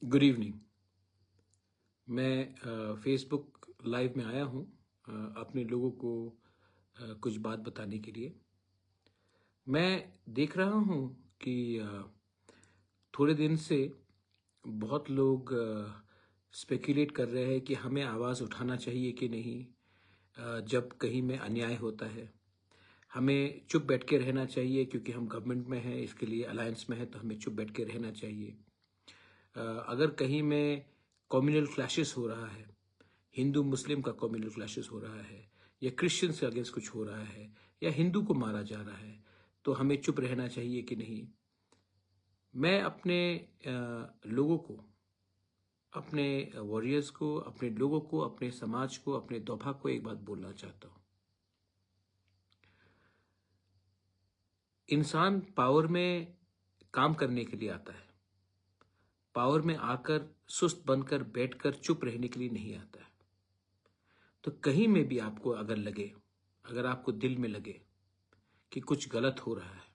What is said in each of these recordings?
Good evening. मैं Facebook live में आया हूँ अपने लोगों को कुछ बात बताने के लिए। मैं देख रहा हूँ कि थोड़े दिन से बहुत लोग स्पेकुलेट कर रहे हैं कि हमें आवाज़ उठाना चाहिए कि नहीं। जब कहीं में अन्याय होता है हमें चुप बैठ के रहना चाहिए, क्योंकि हम गवर्नमेंट में हैं, इसके लिए अलायंस में है, तो हमें चुप बैठ के रहना चाहिए। अगर कहीं में कम्युनल क्लैशेस हो रहा है, हिंदू मुस्लिम का कम्युनल क्लैशेस हो रहा है, या क्रिश्चियंस के अगेंस्ट कुछ हो रहा है, या हिंदू को मारा जा रहा है, तो हमें चुप रहना चाहिए कि नहीं। मैं अपने लोगों को, अपने वॉरियर्स को, अपने लोगों को, अपने समाज को, अपने दोभा को एक बात बोलना चाहता हूँ। इंसान पावर में काम करने के लिए आता है, पावर में आकर सुस्त बनकर बैठकर चुप रहने के लिए नहीं आता है। तो कहीं में भी आपको अगर लगे, अगर आपको दिल में लगे कि कुछ गलत हो रहा है,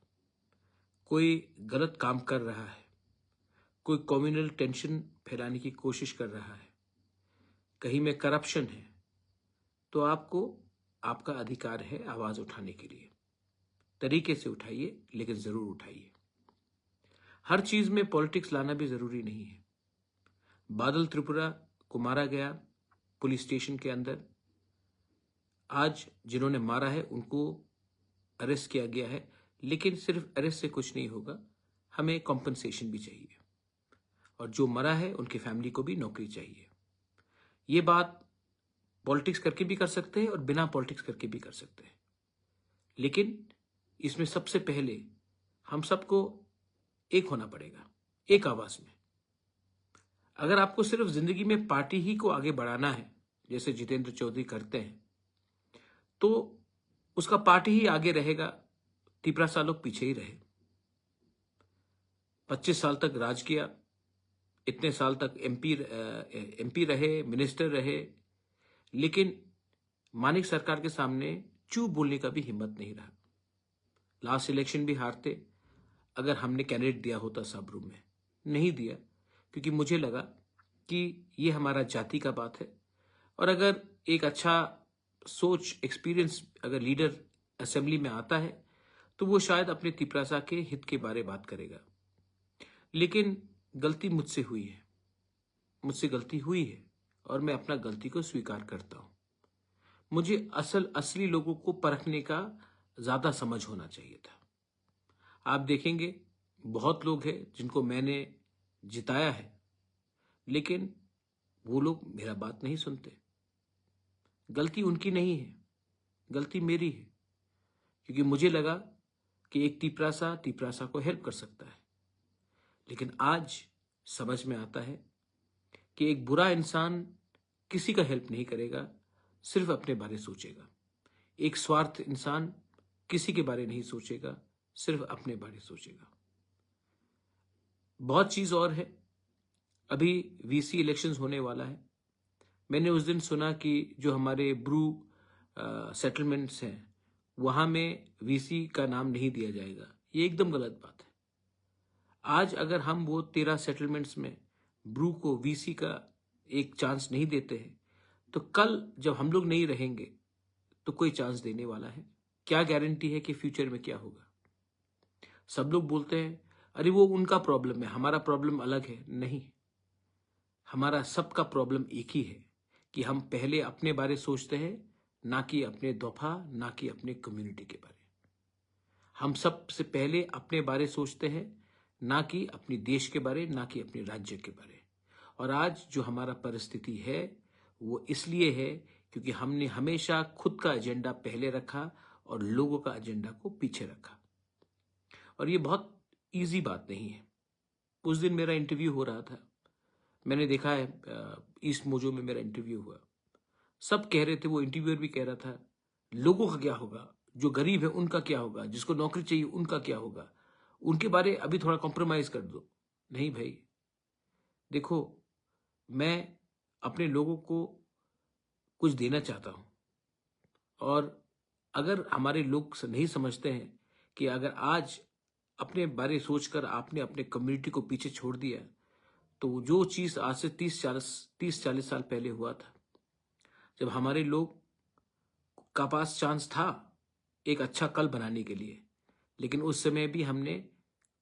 कोई गलत काम कर रहा है, कोई कम्युनल टेंशन फैलाने की कोशिश कर रहा है, कहीं में करप्शन है, तो आपको, आपका अधिकार है आवाज उठाने के लिए। तरीके से उठाइए, लेकिन जरूर उठाइए। हर चीज में पॉलिटिक्स लाना भी जरूरी नहीं है। बादल त्रिपुरा को मारा गया पुलिस स्टेशन के अंदर। आज जिन्होंने मारा है उनको अरेस्ट किया गया है, लेकिन सिर्फ अरेस्ट से कुछ नहीं होगा, हमें कॉम्पनसेशन भी चाहिए। और जो मरा है उनकी फैमिली को भी नौकरी चाहिए। ये बात पॉलिटिक्स करके भी कर सकते हैं और बिना पॉलिटिक्स करके भी कर सकते हैं, लेकिन इसमें सबसे पहले हम सबको एक होना पड़ेगा, एक आवाज में। अगर आपको सिर्फ जिंदगी में पार्टी ही को आगे बढ़ाना है, जैसे जितेंद्र चौधरी करते हैं, तो उसका पार्टी ही आगे रहेगा, तिपरा साल लोग पीछे ही रहे। 25 साल तक राज किया, इतने साल तक एमपी रहे, मिनिस्टर रहे, लेकिन मानिक सरकार के सामने चुप बोलने का भी हिम्मत नहीं रहा। लास्ट इलेक्शन भी हारते अगर हमने कैंडिडेट दिया होता सब रूम में। नहीं दिया, क्योंकि मुझे लगा कि ये हमारा जाति का बात है, और अगर एक अच्छा सोच, एक्सपीरियंस अगर लीडर असेंबली में आता है तो वो शायद अपने तिपरासा के हित के बारे बात करेगा। लेकिन गलती मुझसे हुई है, मुझसे गलती हुई है, और मैं अपना गलती को स्वीकार करता हूं। मुझे असली लोगों को परखने का ज्यादा समझ होना चाहिए था। आप देखेंगे बहुत लोग हैं जिनको मैंने जिताया है, लेकिन वो लोग मेरा बात नहीं सुनते। गलती उनकी नहीं है, गलती मेरी है, क्योंकि मुझे लगा कि एक तिपरासा को हेल्प कर सकता है। लेकिन आज समझ में आता है कि एक बुरा इंसान किसी का हेल्प नहीं करेगा, सिर्फ अपने बारे सोचेगा। एक स्वार्थ इंसान किसी के बारे नहीं सोचेगा, सिर्फ अपने बारे सोचेगा। बहुत चीज और है। अभी वीसी इलेक्शंस होने वाला है। मैंने उस दिन सुना कि जो हमारे ब्रू सेटलमेंट्स हैं वहां में वीसी का नाम नहीं दिया जाएगा। ये एकदम गलत बात है। आज अगर हम वो 13 सेटलमेंट्स में ब्रू को वीसी का एक चांस नहीं देते हैं, तो कल जब हम लोग नहीं रहेंगे तो कोई चांस देने वाला है? क्या गारंटी है कि फ्यूचर में क्या होगा? सब लोग बोलते हैं अरे वो उनका प्रॉब्लम है, हमारा प्रॉब्लम अलग है। नहीं, हमारा सबका प्रॉब्लम एक ही है कि हम पहले अपने बारे सोचते हैं, ना कि अपने दफा, ना कि अपने कम्युनिटी के बारे। हम सबसे पहले अपने बारे सोचते हैं, ना कि अपने देश के बारे, ना कि अपने राज्य के बारे। और आज जो हमारा परिस्थिति है वो इसलिए है क्योंकि हमने हमेशा खुद का एजेंडा पहले रखा और लोगों का एजेंडा को पीछे रखा। और ये बहुत इजी बात नहीं है। उस दिन मेरा इंटरव्यू हो रहा था, मैंने देखा है ईस्ट मोजो में मेरा इंटरव्यू हुआ। सब कह रहे थे, वो इंटरव्यूअर भी कह रहा था, लोगों का क्या होगा, जो गरीब है उनका क्या होगा, जिसको नौकरी चाहिए उनका क्या होगा, उनके बारे अभी थोड़ा कॉम्प्रोमाइज कर दो। नहीं भाई, देखो, मैं अपने लोगों को कुछ देना चाहता हूं, और अगर हमारे लोग नहीं समझते हैं कि अगर आज अपने बारे सोचकर आपने अपने कम्युनिटी को पीछे छोड़ दिया, तो जो चीज आज से 30-40 साल पहले हुआ था, जब हमारे लोग का पास चांस था एक अच्छा कल बनाने के लिए, लेकिन उस समय भी हमने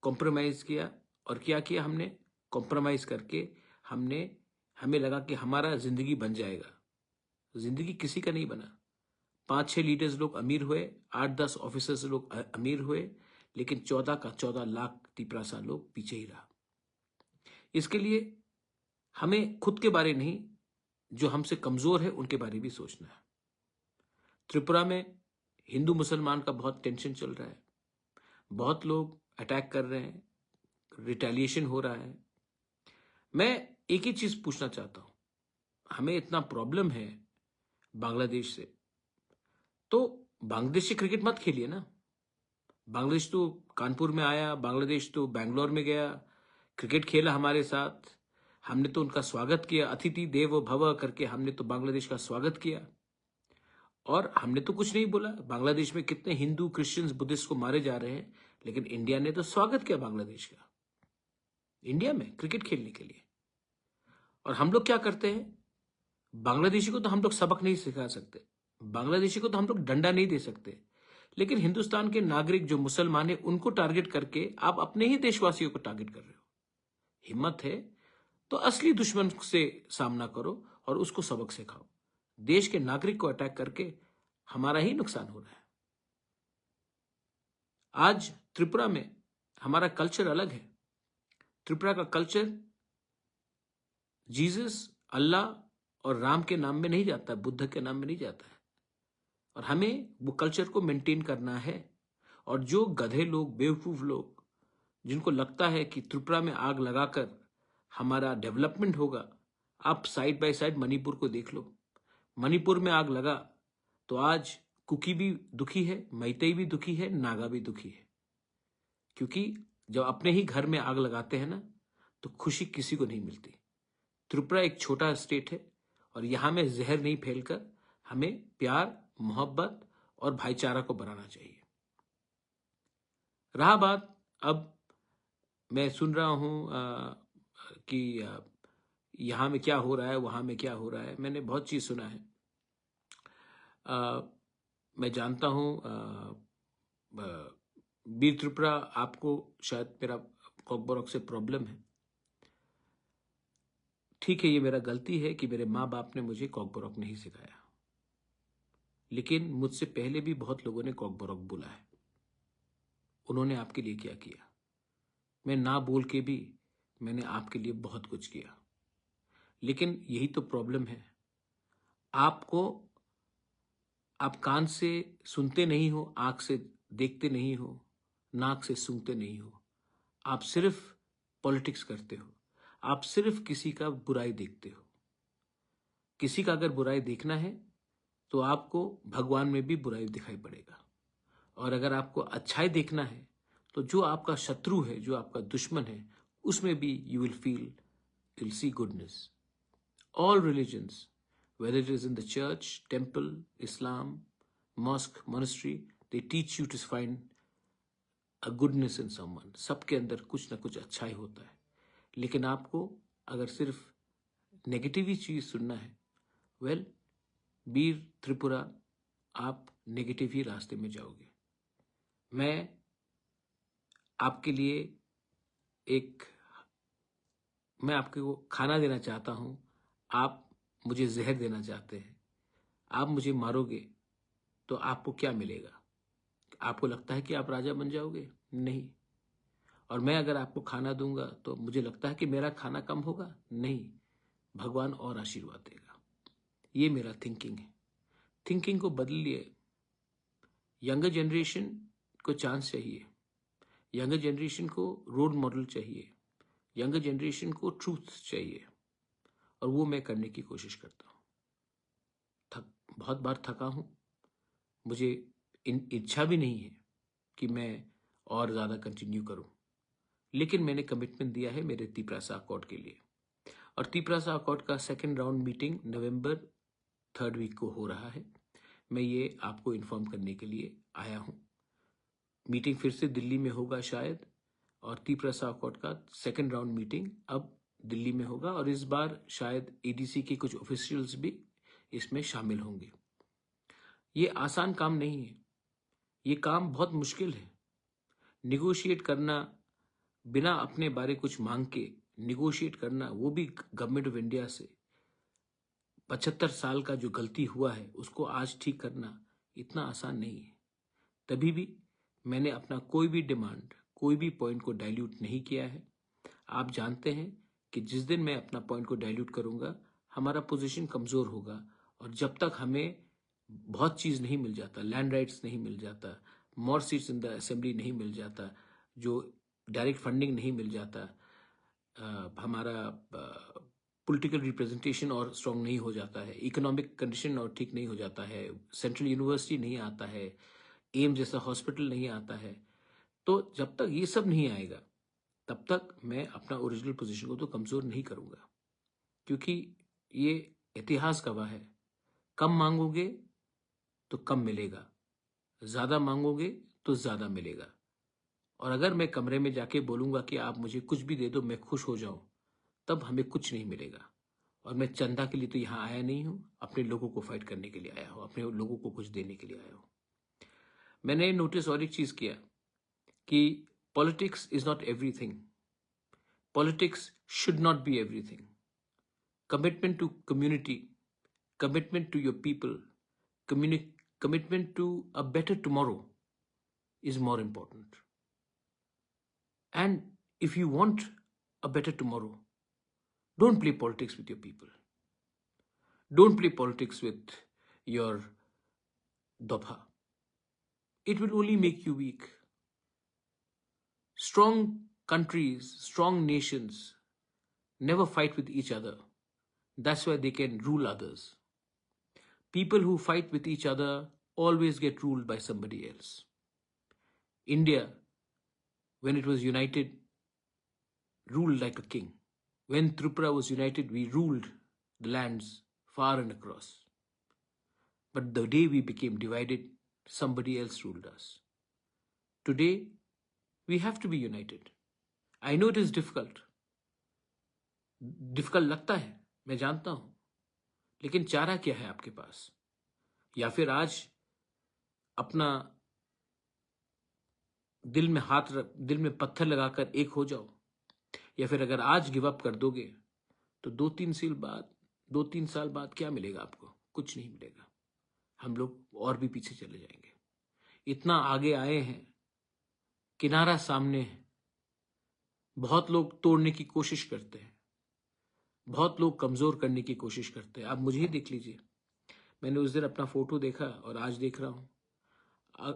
कॉम्प्रोमाइज किया। और क्या किया हमने? कॉम्प्रोमाइज करके हमने हमें लगा कि हमारा जिंदगी बन जाएगा। जिंदगी किसी का नहीं बना। 5-6 लीडर्स लोग अमीर हुए, 8-10 ऑफिसर्स लोग अमीर हुए, लेकिन 14 का 14 लाख तिपरासा लोग पीछे ही रहा। इसके लिए हमें खुद के बारे नहीं, जो हमसे कमजोर है उनके बारे भी सोचना है। त्रिपुरा में हिंदू मुसलमान का बहुत टेंशन चल रहा है, बहुत लोग अटैक कर रहे हैं, रिटेलिएशन हो रहा है। मैं एक ही चीज पूछना चाहता हूं, हमें इतना प्रॉब्लम है बांग्लादेश से, तो बांग्लादेश से क्रिकेट मत खेलिए ना। बांग्लादेश तो कानपुर में आया, बांग्लादेश तो बैंगलोर में गया, क्रिकेट खेला हमारे साथ, हमने तो उनका स्वागत किया, अतिथि देवो भव करके हमने तो बांग्लादेश का स्वागत किया। और हमने तो कुछ नहीं बोला। बांग्लादेश में कितने हिंदू, क्रिश्चियंस, बुद्धिस्ट को मारे जा रहे हैं, लेकिन इंडिया ने तो स्वागत किया बांग्लादेश का, इंडिया में क्रिकेट खेलने के लिए। और हम लोग क्या करते हैं, बांग्लादेशी को तो हम लोग सबक नहीं सिखा सकते, बांग्लादेशी को तो हम लोग डंडा नहीं दे सकते, लेकिन हिंदुस्तान के नागरिक जो मुसलमान है उनको टारगेट करके आप अपने ही देशवासियों को टारगेट कर रहे हो। हिम्मत है तो असली दुश्मन से सामना करो और उसको सबक सिखाओ। देश के नागरिक को अटैक करके हमारा ही नुकसान हो रहा है। आज त्रिपुरा में हमारा कल्चर अलग है। त्रिपुरा का कल्चर जीसस, अल्लाह और राम के नाम में नहीं जाता, बुद्ध के नाम में नहीं जाता है, और हमें वो कल्चर को मेंटेन करना है। और जो गधे लोग, बेवकूफ लोग, जिनको लगता है कि त्रिपुरा में आग लगाकर हमारा डेवलपमेंट होगा, आप साइड बाय साइड मणिपुर को देख लो। मणिपुर में आग लगा तो आज कुकी भी दुखी है, मैतेई भी दुखी है, नागा भी दुखी है, क्योंकि जब अपने ही घर में आग लगाते हैं ना, तो खुशी किसी को नहीं मिलती। त्रिपुरा एक छोटा स्टेट है और यहां में जहर नहीं फैलकर हमें प्यार, मोहब्बत और भाईचारा को बनाना चाहिए। रहा बात, अब मैं सुन रहा हूं कि यहां में क्या हो रहा है, वहां में क्या हो रहा है। मैंने बहुत चीज सुना है। मैं जानता हूं बीर त्रिपुरा, आपको शायद मेरा कॉकबोरॉक से प्रॉब्लम है। ठीक है, ये मेरा गलती है कि मेरे माँ बाप ने मुझे कॉकबोरॉक नहीं सिखाया, लेकिन मुझसे पहले भी बहुत लोगों ने कॉकबोरॉक बोला है। उन्होंने आपके लिए क्या किया? मैं ना बोल के भी मैंने आपके लिए बहुत कुछ किया। लेकिन यही तो प्रॉब्लम है, आपको, आप कान से सुनते नहीं हो, आंख से देखते नहीं हो, नाक से सूंघते नहीं हो, आप सिर्फ पॉलिटिक्स करते हो, आप सिर्फ किसी का बुराई देखते हो। किसी का अगर बुराई देखना है तो आपको भगवान में भी बुराई दिखाई पड़ेगा, और अगर आपको अच्छाई देखना है तो जो आपका शत्रु है, जो आपका दुश्मन है, उसमें भी you will see goodness. All religions, whether it is in the church, temple, Islam, mosque, monastery, they teach you to find a goodness in someone. सबके अंदर कुछ ना कुछ अच्छा ही होता है, लेकिन आपको अगर सिर्फ नेगेटिव ही चीज सुनना है, वेल बीर त्रिपुरा, आप नेगेटिव ही रास्ते में जाओगे। मैं आपके लिए मैं आपको खाना देना चाहता हूं, आप मुझे जहर देना चाहते हैं। आप मुझे मारोगे तो आपको क्या मिलेगा? आपको लगता है कि आप राजा बन जाओगे? नहीं। और मैं अगर आपको खाना दूंगा तो मुझे लगता है कि मेरा खाना कम होगा? नहीं, भगवान और आशीर्वाद देगा। ये मेरा थिंकिंग है। थिंकिंग को बदलिए। यंगर जनरेशन को चांस चाहिए, यंगर जनरेशन को रोल मॉडल चाहिए, यंगर जनरेशन को ट्रूथ चाहिए, और वो मैं करने की कोशिश करता हूं। बहुत बार थका हूं, मुझे इच्छा भी नहीं है कि मैं और ज्यादा कंटिन्यू करूं, लेकिन मैंने कमिटमेंट दिया है मेरे तिपरासा अकॉर्ड के लिए। और तिपरासा अकॉर्ड का सेकेंड राउंड मीटिंग नवंबर 3rd वीक को हो रहा है। मैं ये आपको इन्फॉर्म करने के लिए आया हूं। मीटिंग फिर से दिल्ली में होगा शायद, और तिपरासा अकॉर्ड का सेकेंड राउंड मीटिंग अब दिल्ली में होगा और इस बार शायद एडीसी के कुछ ऑफिशियल्स भी इसमें शामिल होंगे। ये आसान काम नहीं है, ये काम बहुत मुश्किल है। निगोशिएट करना, बिना अपने बारे कुछ मांग के निगोशिएट करना, वो भी गवर्नमेंट ऑफ इंडिया से 75 साल का जो गलती हुआ है उसको आज ठीक करना इतना आसान नहीं है। तभी भी मैंने अपना कोई भी डिमांड, कोई भी पॉइंट को डाइल्यूट नहीं किया है। आप जानते हैं कि जिस दिन मैं अपना पॉइंट को डाइल्यूट करूंगा हमारा पोजीशन कमजोर होगा, और जब तक हमें बहुत चीज नहीं मिल जाता, लैंड राइट्स नहीं मिल जाता, मोर सीट्स इन द असेंबली नहीं मिल जाता, जो डायरेक्ट फंडिंग नहीं मिल जाता, हमारा पॉलिटिकल रिप्रेजेंटेशन और स्ट्रांग नहीं हो जाता है, इकोनॉमिक कंडीशन और ठीक नहीं हो जाता है, सेंट्रल यूनिवर्सिटी नहीं आता है, एम जैसा हॉस्पिटल नहीं आता है, तो जब तक ये सब नहीं आएगा तब तक मैं अपना ओरिजिनल पोजीशन को तो कमजोर नहीं करूंगा, क्योंकि ये इतिहास गवाह है, कम मांगोगे तो कम मिलेगा, ज्यादा मांगोगे तो ज्यादा मिलेगा। और अगर मैं कमरे में जाके बोलूंगा कि आप मुझे कुछ भी दे दो मैं खुश हो जाऊं, तब हमें कुछ नहीं मिलेगा। और मैं चंदा के लिए तो यहां आया नहीं हूं, अपने लोगों को फाइट करने के लिए आया हूं, अपने लोगों को कुछ देने के लिए आया हूं। मैंने नोटिस और एक चीज किया कि politics is not everything, politics should not be everything. Commitment to community, commitment to your people, commitment to a better tomorrow is more important. And if you want a better tomorrow, don't play politics with your people. Don't play politics with your dobha. It will only make you weak. Strong countries, strong nations never fight with each other. That's why they can rule others. People who fight with each other always get ruled by somebody else. India, when it was united, ruled like a king. When Tripura was united, we ruled the lands far and across. But the day we became divided, somebody else ruled us. Today, we have to be united. I know it is difficult. Difficult लगता है, मैं जानता हूं, लेकिन चारा क्या है आपके पास? या फिर आज अपना दिल में पत्थर लगाकर एक हो जाओ, या फिर अगर आज गिव अप कर दोगे तो 2-3 साल बाद क्या मिलेगा आपको? कुछ नहीं मिलेगा। हम लोग और भी पीछे चले जाएंगे। इतना आगे आए हैं, किनारा सामने है। बहुत लोग तोड़ने की कोशिश करते हैं, बहुत लोग कमजोर करने की कोशिश करते हैं। आप मुझे ही देख लीजिए, मैंने उस दिन अपना फोटो देखा और आज देख रहा हूं,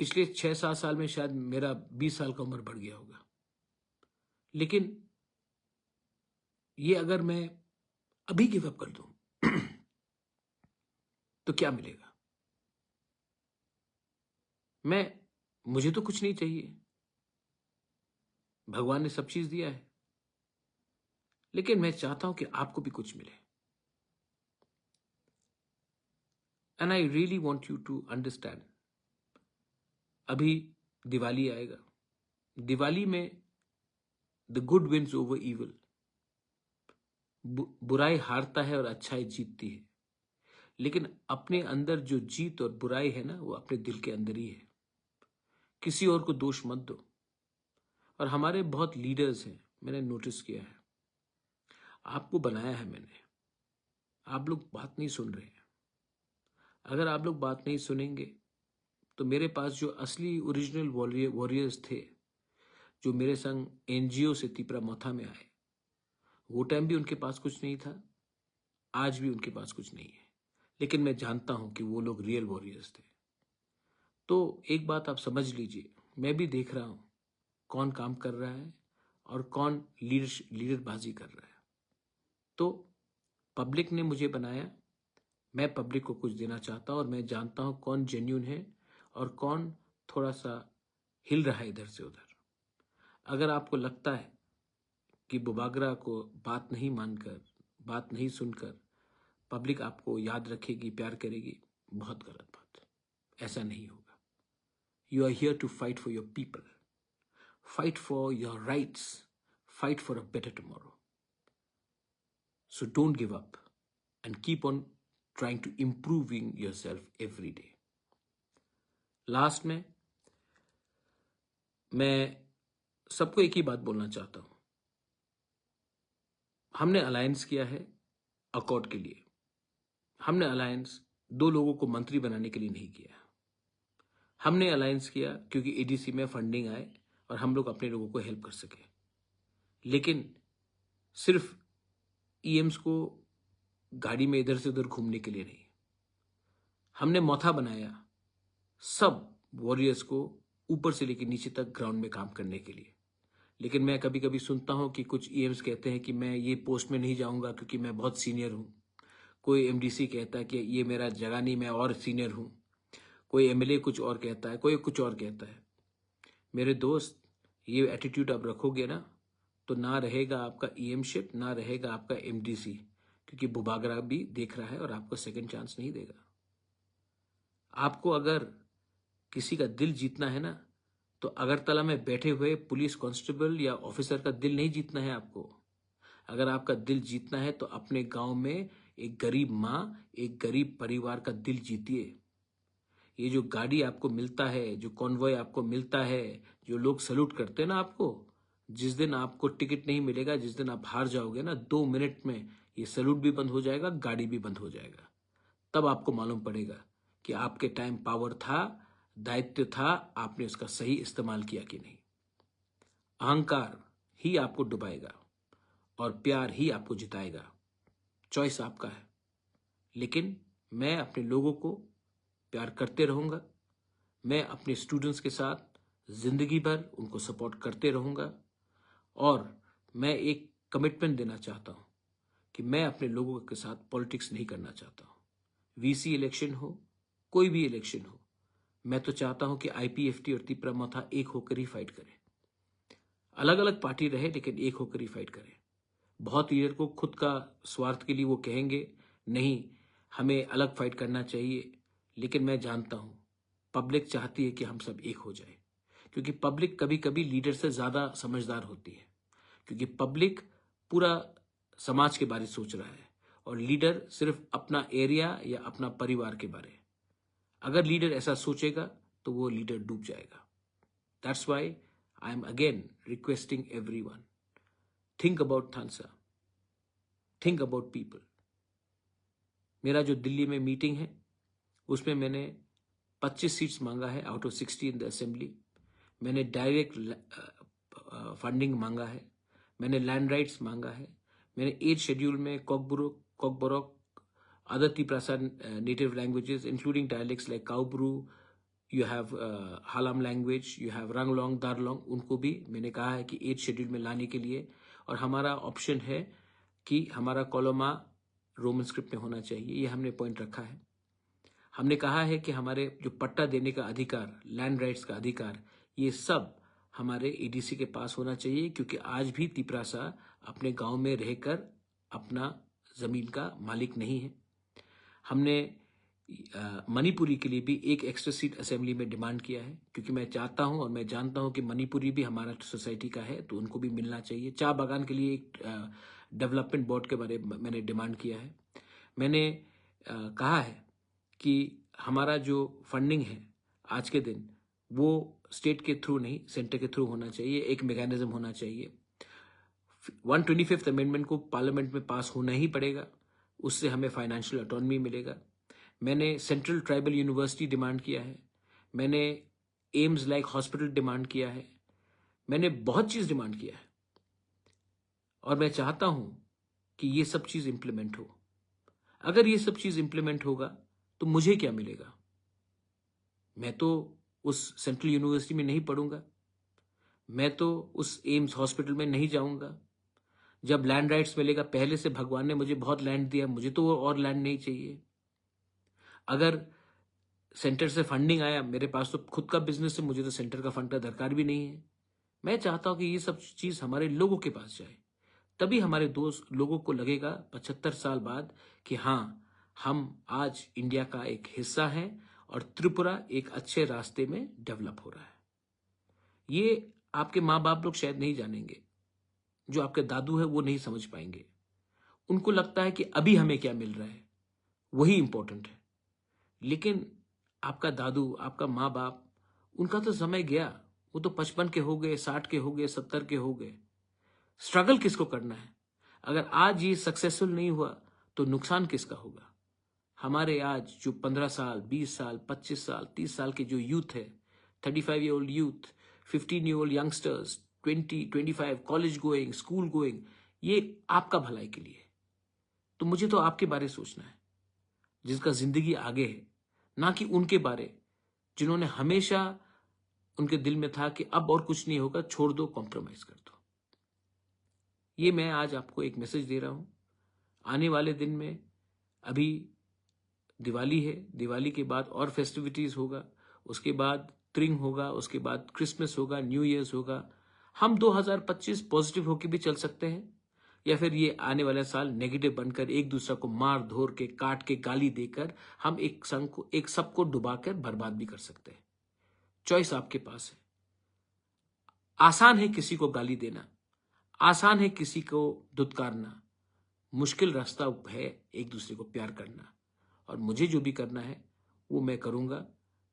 पिछले 6-7 साल में शायद मेरा 20 साल का उम्र बढ़ गया होगा। लेकिन ये अगर मैं अभी गिव अप कर दूं तो क्या मिलेगा? मुझे तो कुछ नहीं चाहिए, भगवान ने सब चीज दिया है, लेकिन मैं चाहता हूं कि आपको भी कुछ मिले। And I really want you to understand, अभी दिवाली आएगा, दिवाली में the good wins over evil, बुराई हारता है और अच्छाई जीतती है। लेकिन अपने अंदर जो जीत और बुराई है ना, वो अपने दिल के अंदर ही है। किसी और को दोष मत दो। और हमारे बहुत लीडर्स हैं, मैंने नोटिस किया है, आपको बनाया है मैंने, आप लोग बात नहीं सुन रहे हैं। अगर आप लोग बात नहीं सुनेंगे तो मेरे पास जो असली ओरिजिनल वॉरियर्स थे, जो मेरे संग एनजीओ से तिपरा मोथा में आए, वो टाइम भी उनके पास कुछ नहीं था, आज भी उनके पास कुछ नहीं है, लेकिन मैं जानता हूं कि वो लोग रियल वॉरियर्स थे। तो एक बात आप समझ लीजिए, मैं भी देख रहा हूं कौन काम कर रहा है और कौन लीडरबाजी कर रहा है। तो पब्लिक ने मुझे बनाया, मैं पब्लिक को कुछ देना चाहता हूं, और मैं जानता हूं कौन जेन्यून है और कौन थोड़ा सा हिल रहा है इधर से उधर। अगर आपको लगता है कि बुबागरा को बात नहीं मानकर, बात नहीं सुनकर पब्लिक आपको याद रखेगी, प्यार करेगी, बहुत गलत बात, ऐसा नहीं होगा। You are here to fight for your people, fight for your rights, fight for a better tomorrow. So don't give up and keep on trying to improving yourself every day. Last में मैं सबको एक ही बात बोलना चाहता हूं। हमने alliance किया है अकॉर्ड के लिए। हमने अलायंस 2 लोगों को मंत्री बनाने के लिए नहीं किया। हमने अलायंस किया क्योंकि एडीसी में फंडिंग आए और हम लोग अपने लोगों को हेल्प कर सके, लेकिन सिर्फ ईएम्स को गाड़ी में इधर से उधर घूमने के लिए नहीं। हमने मौथा बनाया सब वॉरियर्स को ऊपर से लेकर नीचे तक ग्राउंड में काम करने के लिए। लेकिन मैं कभी कभी सुनता हूं कि कुछ ईएम्स कहते हैं कि मैं ये पोस्ट में नहीं जाऊंगा क्योंकि मैं बहुत सीनियर हूं। कोई एमडीसी कहता है कि ये मेरा जगह नहीं, मैं और सीनियर हूं। कोई एमएलए कुछ और कहता है, कोई कुछ और कहता है। मेरे दोस्त, ये एटीट्यूड आप रखोगे ना तो ना रहेगा आपका ईएमशिप, ना रहेगा आपका एमडीसी, क्योंकि बुबागरा भी देख रहा है और आपको सेकंड चांस नहीं देगा। आपको अगर किसी का दिल जीतना है ना तो अगरतला में बैठे हुए पुलिस कांस्टेबल या ऑफिसर का दिल नहीं जीतना है आपको। अगर आपका दिल जीतना है तो अपने गांव में एक गरीब माँ, एक गरीब परिवार का दिल जीतिए। ये जो गाड़ी आपको मिलता है, जो कॉन्वॉय आपको मिलता है, जो लोग सैल्यूट करते हैं ना आपको, जिस दिन आपको टिकट नहीं मिलेगा, जिस दिन आप हार जाओगे ना, 2 मिनट में ये सैल्यूट भी बंद हो जाएगा, गाड़ी भी बंद हो जाएगा। तब आपको मालूम पड़ेगा कि आपके टाइम पावर था, दायित्व था, आपने उसका सही इस्तेमाल किया कि नहीं। अहंकार ही आपको डुबाएगा और प्यार ही आपको जिताएगा। चॉइस आपका है। लेकिन मैं अपने लोगों को प्यार करते रहूंगा। मैं अपने स्टूडेंट्स के साथ जिंदगी भर उनको सपोर्ट करते रहूंगा। और मैं एक कमिटमेंट देना चाहता हूं कि मैं अपने लोगों के साथ पॉलिटिक्स नहीं करना चाहता हूं। वीसी इलेक्शन हो, कोई भी इलेक्शन हो, मैं तो चाहता हूं कि आईपीएफटी और तिपरा मथा एक होकर ही फाइट करें। अलग अलग पार्टी रहे लेकिन एक होकर ही फाइट करें। बहुत लीडर को खुद का स्वार्थ के लिए वो कहेंगे नहीं, हमें अलग फाइट करना चाहिए, लेकिन मैं जानता हूं पब्लिक चाहती है कि हम सब एक हो जाए, क्योंकि पब्लिक कभी कभी लीडर से ज्यादा समझदार होती है, क्योंकि पब्लिक पूरा समाज के बारे में सोच रहा है और लीडर सिर्फ अपना एरिया या अपना परिवार के बारे। अगर लीडर ऐसा सोचेगा तो वो लीडर डूब जाएगा। That's why I am again requesting everyone, think about थानसा, थिंक अबाउट पीपल। मेरा जो दिल्ली में मीटिंग है उसमें मैंने 25 सीट्स मांगा है out of 60 in the assembly. मैंने डायरेक्ट फंडिंग मांगा है, मैंने लैंड राइट्स मांगा है, मैंने 8 शेड्यूल में Kokborok, other Tiprasa native languages, including dialects like Kaubru, you have Halam language, you have Ranglong, Darlong, उनको भी मैंने कहा है कि 8 शेड्यूल में लाने के लिए। और हमारा ऑप्शन है कि हमारा कॉलोमा रोमन स्क्रिप्ट में होना चाहिए, ये हमने पॉइंट रखा है। हमने कहा है कि हमारे जो पट्टा देने का अधिकार, लैंड राइट्स का अधिकार, ये सब हमारे एडीसी के पास होना चाहिए, क्योंकि आज भी तिपरासा अपने गांव में रहकर अपना जमीन का मालिक नहीं है। हमने मणिपुरी के लिए भी एक एक्स्ट्रा सीट असेंबली में डिमांड किया है, क्योंकि मैं चाहता हूं और मैं जानता हूं कि मणिपुरी भी हमारा सोसाइटी का है, तो उनको भी मिलना चाहिए। चाय बागान के लिए एक डेवलपमेंट बोर्ड के बारे में मैंने डिमांड किया है। मैंने कहा है कि हमारा जो फंडिंग है आज के दिन, वो स्टेट के थ्रू नहीं, सेंटर के थ्रू होना चाहिए। एक मैकेनिज्म होना चाहिए। 125th अमेंडमेंट को पार्लियामेंट में पास होना ही पड़ेगा, उससे हमें फाइनेंशियल ऑटोनॉमी मिलेगा। मैंने सेंट्रल ट्राइबल यूनिवर्सिटी डिमांड किया है, मैंने एम्स लाइक हॉस्पिटल डिमांड किया है, मैंने बहुत चीज डिमांड किया है, और मैं चाहता हूं कि ये सब चीज इंप्लीमेंट हो। अगर ये सब चीज इंप्लीमेंट होगा तो मुझे क्या मिलेगा? मैं तो उस सेंट्रल यूनिवर्सिटी में नहीं पढ़ूंगा, मैं तो उस एम्स हॉस्पिटल में नहीं जाऊंगा। जब लैंड राइट्स मिलेगा, पहले से भगवान ने मुझे बहुत लैंड दिया, मुझे तो वो और लैंड नहीं चाहिए। अगर सेंटर से फंडिंग आया, मेरे पास तो खुद का बिजनेस है, मुझे तो सेंटर का फंड का दरकार भी नहीं है। मैं चाहता हूं कि ये सब चीज हमारे लोगों के पास जाए, तभी हमारे दोस्त लोगों को लगेगा 75 साल बाद कि हाँ, हम आज इंडिया का एक हिस्सा हैं और त्रिपुरा एक अच्छे रास्ते में डेवलप हो रहा है। ये आपके माँ बाप लोग शायद नहीं जानेंगे, जो आपके दादू है वो नहीं समझ पाएंगे। उनको लगता है कि अभी हमें क्या मिल रहा है वही इंपॉर्टेंट है। लेकिन आपका दादू, आपका माँ बाप, उनका तो समय गया, वो तो 55 के हो गए, 60 के हो गए, 70 के हो गए। स्ट्रगल किसको करना है? अगर आज ये सक्सेसफुल नहीं हुआ तो नुकसान किसका होगा? हमारे आज जो 15 साल, 20 साल, 25 साल, 30 साल के जो यूथ है, 35 year old youth, 15 year old youngsters, 20, 25 college going, school going, ये आपका भलाई के लिए है। तो मुझे तो आपके बारे सोचना है, जिसका जिंदगी आगे है, ना कि उनके बारे जिन्होंने हमेशा उनके दिल में था कि अब और कुछ नहीं होगा, छोड़ दो, कॉम्प्रोमाइज कर दो। ये मैं आज आपको एक मैसेज दे रहा हूं। आने वाले दिन में अभी दिवाली है, दिवाली के बाद और फेस्टिविटीज होगा, उसके बाद त्रिंग होगा, उसके बाद क्रिसमस होगा, न्यू ईयर्स होगा। हम 2025 पॉजिटिव होके भी चल सकते हैं, या फिर ये आने वाले साल नेगेटिव बनकर एक दूसरे को मार धोर के, काट के, गाली देकर हम एक संघ को, एक सबको डुबाकर बर्बाद भी कर सकते हैं। चॉइस आपके पास है। आसान है किसी को गाली देना, आसान है किसी को धुतकारना, मुश्किल रास्ता है एक दूसरे को प्यार करना। और मुझे जो भी करना है वो मैं करूंगा।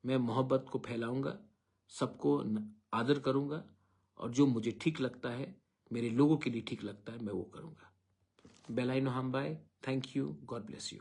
मैं मोहब्बत को फैलाऊंगा, सबको आदर करूंगा, और जो मुझे ठीक लगता है, मेरे लोगों के लिए ठीक लगता है, मैं वो करूंगा। बेलाइनो हम bye. Thank you. God bless you.